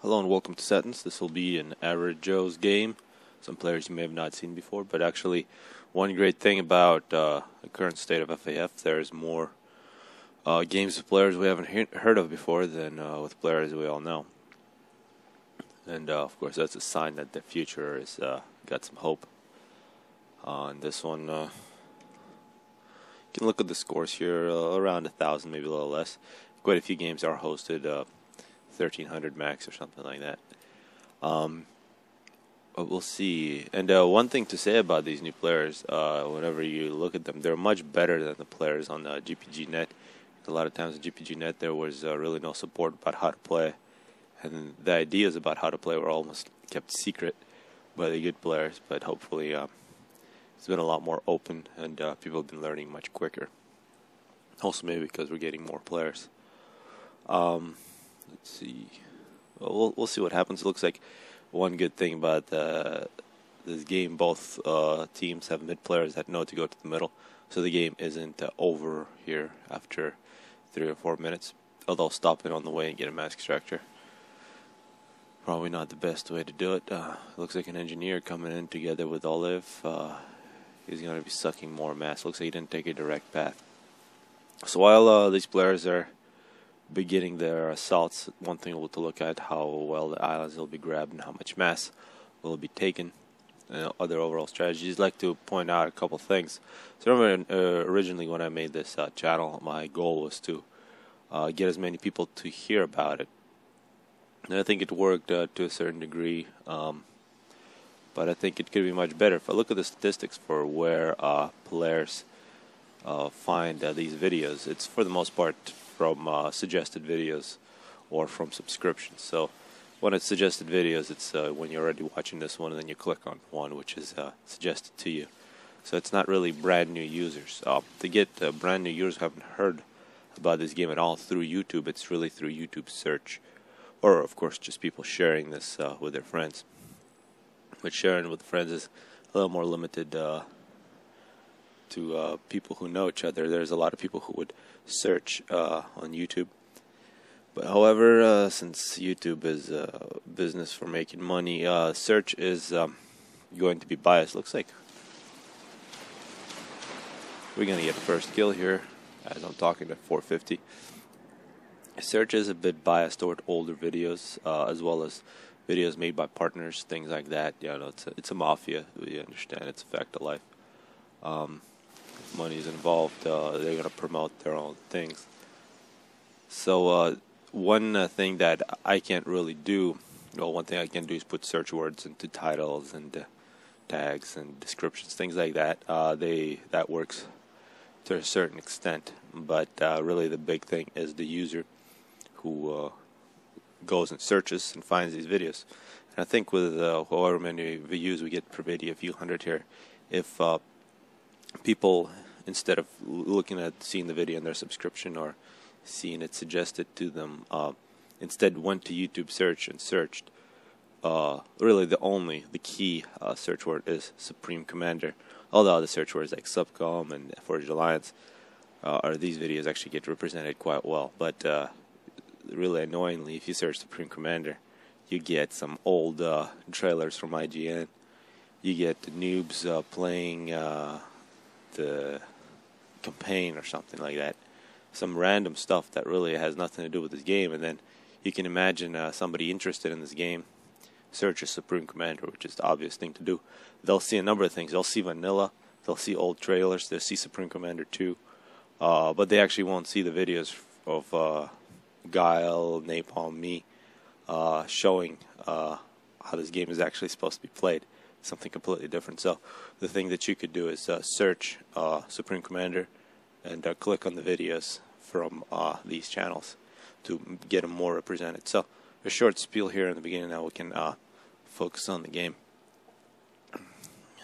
Hello and welcome to Setons. This will be an average Joe's game. Some players you may have not seen before, but actually one great thing about the current state of FAF, there's more games with players we haven't heard of before than with players we all know. And of course that's a sign that the future has got some hope. On this one, you can look at the scores here, around 1,000, maybe a little less. Quite a few games are hosted, 1,300 max or something like that. But we'll see. And one thing to say about these new players, whenever you look at them, they're much better than the players on GPG.net. A lot of times on GPG.net there was really no support about how to play, and the ideas about how to play were almost kept secret by the good players. But hopefully it's been a lot more open, and people have been learning much quicker. Also maybe because we're getting more players. Let's see. Well, we'll see what happens. It looks like one good thing about this game, both teams have mid players that know to go to the middle, so the game isn't over here after 3 or 4 minutes. Although stop it on the way and get a mass extractor, probably not the best way to do it. Looks like an engineer coming in together with Olive. He's going to be sucking more mass. Looks like he didn't take a direct path. So while these players are beginning their assaults, one thing to look at how well the islands will be grabbed and how much mass will be taken. Other overall strategies. I'd like to point out a couple things. So remember, originally when I made this channel, my goal was to get as many people to hear about it. And I think it worked to a certain degree, but I think it could be much better. If I look at the statistics for where players find these videos, it's for the most part from suggested videos or from subscriptions. So when it's suggested videos, it's when you're already watching this one and then you click on one which is suggested to you. So it's not really brand new users. To get brand new users who haven't heard about this game at all through YouTube, it's really through YouTube search, or of course just people sharing this with their friends. But sharing with friends is a little more limited to people who know each other. There's a lot of people who would search on YouTube. But however, since YouTube is a business for making money, search is going to be biased. Looks like we're going to get a first kill here as I'm talking at 450. Search is a bit biased toward older videos, as well as videos made by partners, things like that. You know, it's a mafia. We understand it's a fact of life. Money is involved. They're going to promote their own things. So one thing that I can't really do, well, one thing I can do is put search words into titles and tags and descriptions, things like that. That works to a certain extent, but really the big thing is the user who goes and searches and finds these videos. And I think with however many views we get per video, a few hundred here, if people, instead of looking at seeing the video in their subscription or seeing it suggested to them, instead went to YouTube search and searched, really the key search word is Supreme Commander. Although the search words like supcom and Forged Alliance or these videos actually get represented quite well. But really annoyingly, if you search Supreme Commander, you get some old trailers from IGN. You get the noobs playing the campaign or something like that. Some random stuff that really has nothing to do with this game. And then you can imagine somebody interested in this game searches Supreme Commander, which is the obvious thing to do. They'll see a number of things. They'll see vanilla, they'll see old trailers, they'll see Supreme Commander 2, but they actually won't see the videos of Guile, Napalm, me, showing how this game is actually supposed to be played. Something completely different. So the thing that you could do is search Supreme Commander and click on the videos from these channels to get them more represented. So a short spiel here in the beginning. Now we can focus on the game.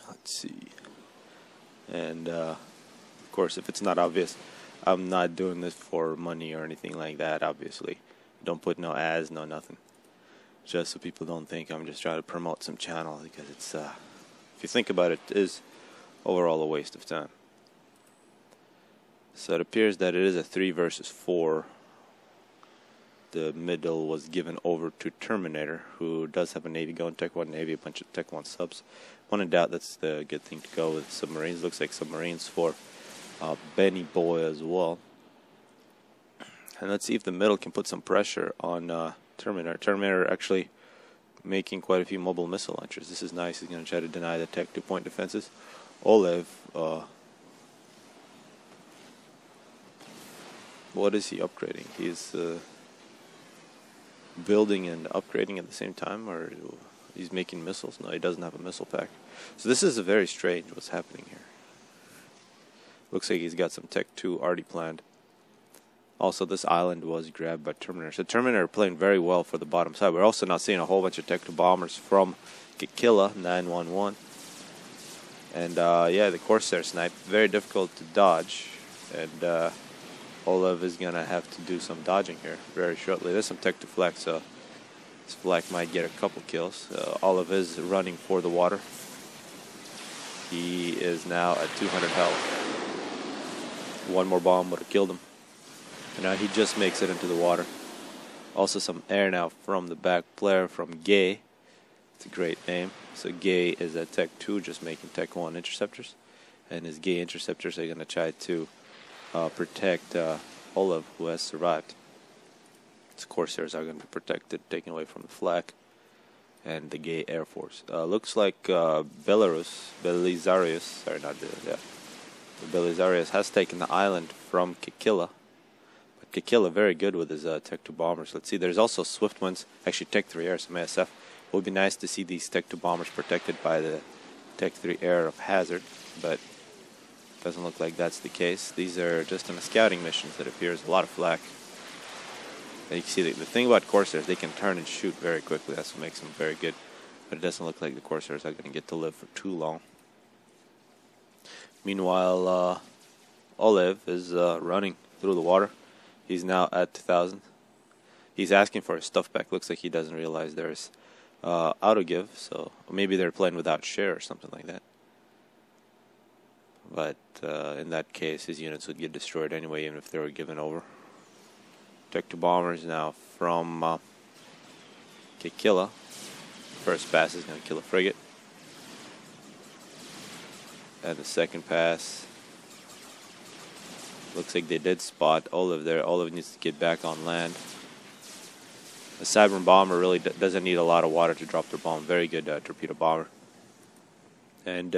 Let's see. And of course, if it's not obvious, I'm not doing this for money or anything like that. Obviously, don't put no ads, no nothing. Just so people don't think I'm just trying to promote some channel, because it's, if you think about it, it is overall a waste of time. So it appears that it is a 3 versus 4 the middle was given over to Terminator, who does have a Navy going, Tech 1 Navy, a bunch of Tech 1 subs. When in doubt, that's the good thing to go with submarines. Looks like submarines for Benny Boy as well. And let's see if the middle can put some pressure on Terminator. Terminator actually making quite a few mobile missile launchers. This is nice. He's going to try to deny the Tech 2-point defenses. Olev, what is he upgrading? He's building and upgrading at the same time, or he's making missiles? No, he doesn't have a missile pack. So this is very strange what's happening here. Looks like he's got some Tech 2 already planned. Also, this island was grabbed by Terminator. So Terminator playing very well for the bottom side. We're also not seeing a whole bunch of Tech 2 bombers from Kikilla 911. And yeah, the Corsair snipe, very difficult to dodge. And Olev is going to have to do some dodging here very shortly. There's some Tech 2 flak, so this flak might get a couple kills. Olev is running for the water. He is now at 200 health. One more bomb would have killed him. And now he just makes it into the water. Also some air now from the back player from Gay. It's a great name. So Gay is at Tech 2, just making Tech 1 interceptors. And his Gay interceptors are going to try to protect Olev, who has survived. His Corsairs are going to be protected, taken away from the flak. And the Gay Air Force. Looks like Belisarius, sorry, not the, yeah. Belisarius has taken the island from Kikilla. But Kikilla very good with his Tech 2 bombers. Let's see, there's also Swift ones, actually Tech 3 Air, some ASF. It would be nice to see these Tech 2 bombers protected by the Tech 3 Air of Hazard, but doesn't look like that's the case. These are just on a scouting missions that appears a lot of flak. And you can see the thing about Corsairs, they can turn and shoot very quickly. That's what makes them very good. But it doesn't look like the Corsairs are going to get to live for too long. Meanwhile, Olev is running through the water. He's now at 2,000. He's asking for his stuff back. Looks like he doesn't realize there's auto give, so maybe they're playing without share or something like that. But in that case, his units would get destroyed anyway, even if they were given over. Tech 2 bombers now from Kikilla. First pass is going to kill a frigate. And the second pass, looks like they did spot Olev there. Olev needs to get back on land. A Cybern bomber really doesn't need a lot of water to drop their bomb. Very good torpedo bomber. And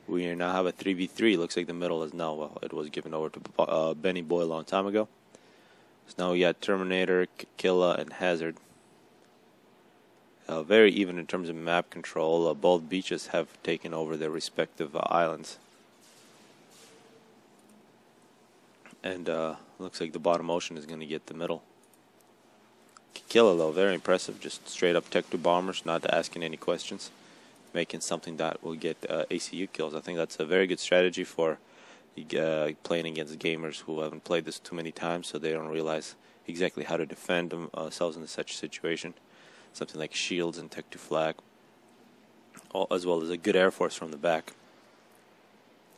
we now have a 3v3. Looks like the middle is now, well, it was given over to Benny Boy a long time ago. So now we got Terminator, Kikilla, and Hazard. Very even in terms of map control. Both beaches have taken over their respective islands. And looks like the bottom ocean is going to get the middle. Kikilla, though, very impressive. Just straight up Tech 2 bombers, not asking any questions. Making something that will get ACU kills. I think that's a very good strategy for playing against gamers who haven't played this too many times, so they don't realize exactly how to defend themselves in such a situation. Something like shields and Tech 2 flak, as well as a good air force from the back.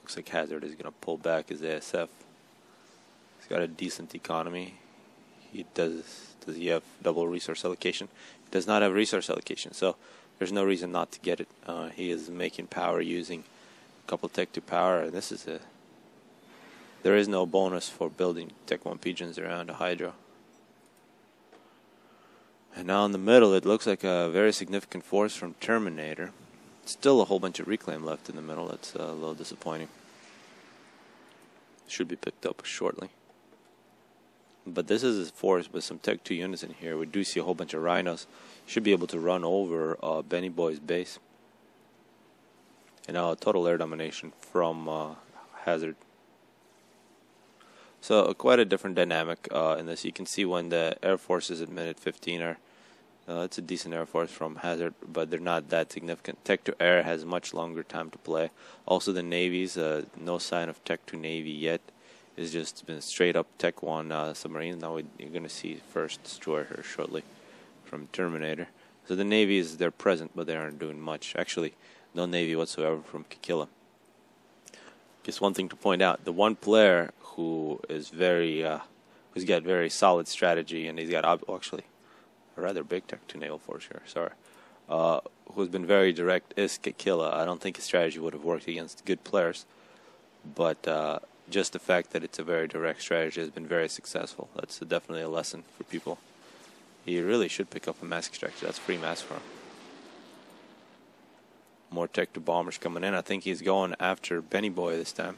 Looks like Hazard is going to pull back his ASF. He's got a decent economy. Does he have double resource allocation? He does not have resource allocation, so there's no reason not to get it. He is making power using a couple Tech 2 power, and this is there is no bonus for building Tech 1 pigeons around a Hydra. And now in the middle, it looks like a very significant force from Terminator. Still a whole bunch of reclaim left in the middle. That's a little disappointing. Should be picked up shortly. But this is a force with some Tech 2 units in here. We do see a whole bunch of rhinos. Should be able to run over Benny Boy's base. And now a total air domination from Hazard. So quite a different dynamic in this. You can see when the air forces at minute 15 are, it's a decent air force from Hazard, but they're not that significant. Tech 2 Air has much longer time to play. Also the navies, no sign of Tech 2 Navy yet. It's just been straight up Tech 1 submarines. Now you're going to see first destroyer here shortly from Terminator. So the navies, they're present, but they aren't doing much. Actually, no navy whatsoever from Kikilla. Just one thing to point out, the one player who is very who's got very solid strategy, and he's got actually a rather big Tech 2 naval force here. Sorry, who's been very direct is Kikilla. I don't think his strategy would have worked against good players, but just the fact that it's a very direct strategy has been very successful. That's definitely a lesson for people. He really should pick up a mass extractor. That's free mass for him. More Tech 2 bombers coming in. I think he's going after Benny Boy this time.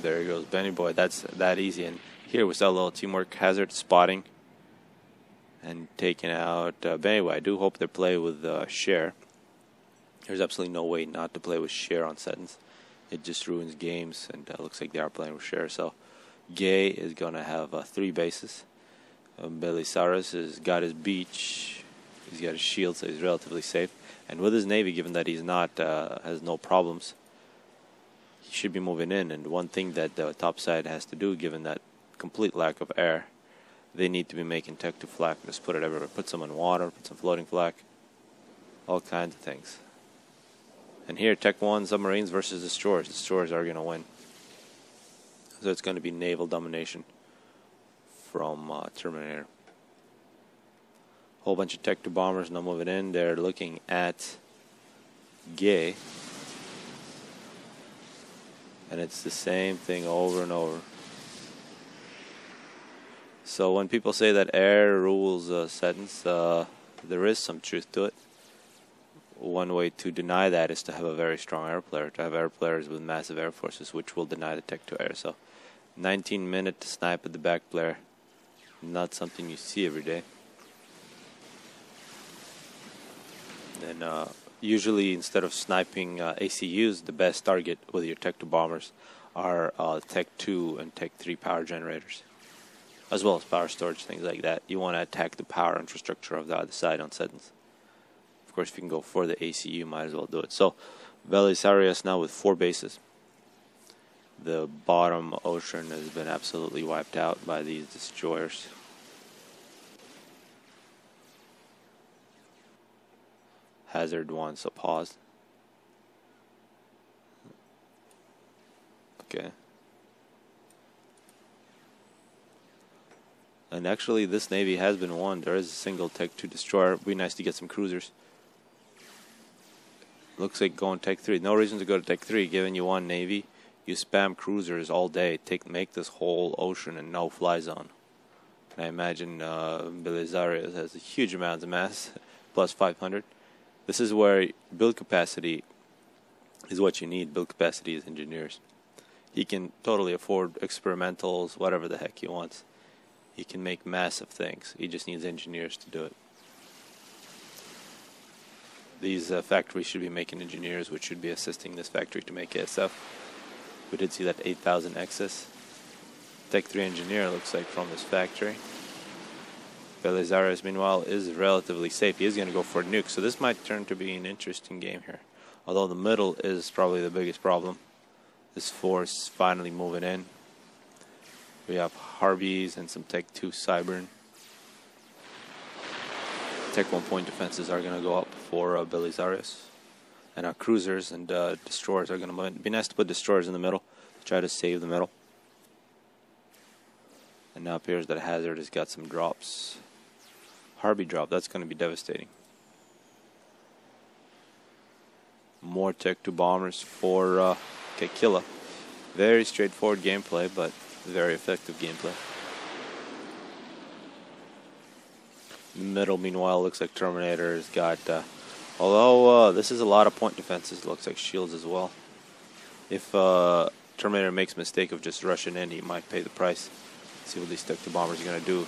There he goes, Benny Boy. That's that easy. And here we saw a little teamwork. Hazard spotting and taking out Benny Boy. I do hope they play with Share. There's absolutely no way not to play with Share on Setons. It just ruins games, and looks like they are playing with Share. So Gay is going to have 3 bases. Belisaris has got his beach. He's got his shield, so he's relatively safe. And with his navy, given that he's not has no problems, he should be moving in. And one thing that the top side has to do, given that complete lack of air, they need to be making Tech 2 flak. Just put it everywhere. Put some in water, put some floating flak, all kinds of things. And here, Tech 1 submarines versus destroyers. Destroyers are going to win. So it's going to be naval domination from Terminator. Whole bunch of Tech 2 bombers now moving in. They're looking at Gay. And it's the same thing over and over. So when people say that air rules Setons, there is some truth to it. One way to deny that is to have a very strong air player, to have air players with massive air forces, which will deny the Tech 2 air. So 19-minute snipe at the back player, not something you see every day. And usually, instead of sniping ACUs, the best target with your Tech 2 bombers are Tech 2 and Tech 3 power generators, as well as power storage, things like that. You want to attack the power infrastructure of the other side on Setons. Of course, if you can go for the ACU, you might as well do it. So, Belisarius now with 4 bases. The bottom ocean has been absolutely wiped out by these destroyers. Hazard wants a pause. Okay. And actually, this navy has been won. There is a single Tech 2 destroyer. It'd be nice to get some cruisers. Looks like going Tech 3. No reason to go to Tech 3, given you one navy. You spam cruisers all day. Make this whole ocean a no-fly zone. And I imagine Belisarius has a huge amount of mass, plus 500. This is where build capacity is what you need. Build capacity is engineers. He can totally afford experimentals, whatever the heck he wants. He can make massive things. He just needs engineers to do it. These factories should be making engineers, which should be assisting this factory to make ASF. We did see that 8,000 excess. Tech 3 engineer looks like from this factory. Belisarius, meanwhile, is relatively safe. He is going to go for a nuke, so this might turn to be an interesting game here. Although the middle is probably the biggest problem. This force finally moving in. We have Harbies and some Tech 2 Cybern. Tech 1 point defenses are going to go up for Belisarius. And our cruisers and destroyers are going to move in. It'd be nice to put destroyers in the middle to try to save the middle. And now it appears that Hazard has got some drops. Harby drop, that's going to be devastating. More Tech 2 bombers for Kekilla. Very straightforward gameplay, but very effective gameplay. The middle, meanwhile, looks like Terminator has got, although this is a lot of point defenses, looks like shields as well. If Terminator makes a mistake of just rushing in, he might pay the price. Let's see what these Tech 2 bombers are going to do.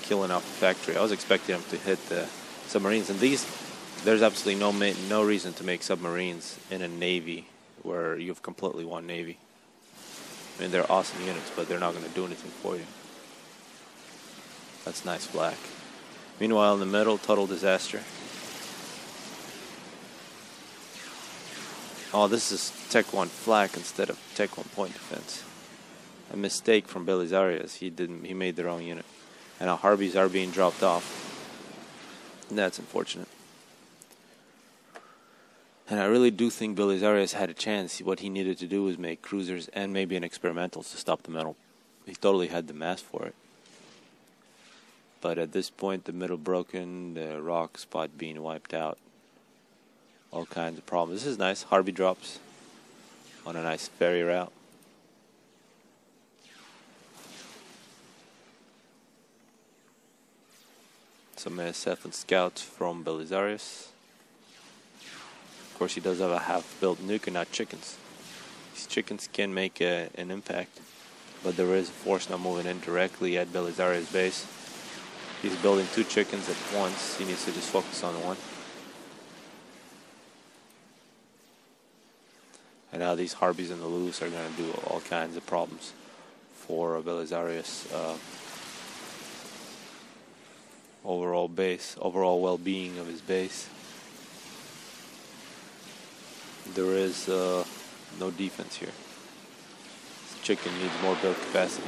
Killing off the factory. I was expecting them to hit the submarines, and there's absolutely no reason to make submarines in a navy where you've completely won navy. I mean, they're awesome units, but they're not going to do anything for you. That's nice flak. Meanwhile, in the middle, total disaster. Oh, this is Tech 1 flak instead of Tech 1 point defense. A mistake from Belisarius. He made the wrong unit. And our Harbies are being dropped off. And that's unfortunate. And I really do think Belisarius had a chance. What he needed to do was make cruisers and maybe an experimentals to stop the middle. He totally had the mass for it. But at this point, the middle broken, the rock spot being wiped out. All kinds of problems. This is nice. Harvey drops on a nice ferry route. Some Seton scouts from Belisarius. Of course, he does have a half-built nuke and not chickens. These chickens can make an impact, but there is a force now moving in directly at Belisarius' base. He's building 2 chickens at once. He needs to just focus on one. And now these Harpies in the loose are going to do all kinds of problems for Belisarius' overall base, overall well-being of his base. There is no defense here. This chicken needs more build capacity.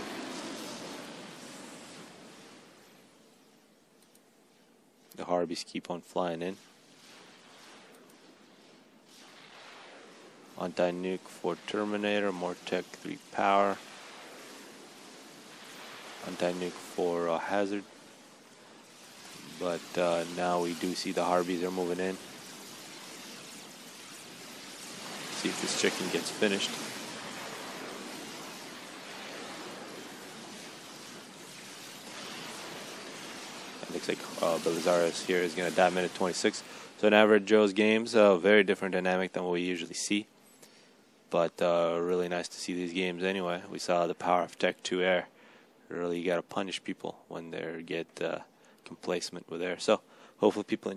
The Harpies keep on flying in. Anti-nuke for Terminator, more Tech 3 power. Anti-nuke for Hazard. But now we do see the Harpies are moving in. See if this chicken gets finished. It looks like Belisarius here is going to die minute 26. So in average Joe's games, very different dynamic than what we usually see. But really nice to see these games anyway. We saw the power of Tech 2 Air. Really, you got to punish people when they get complacent with air. So hopefully people enjoy.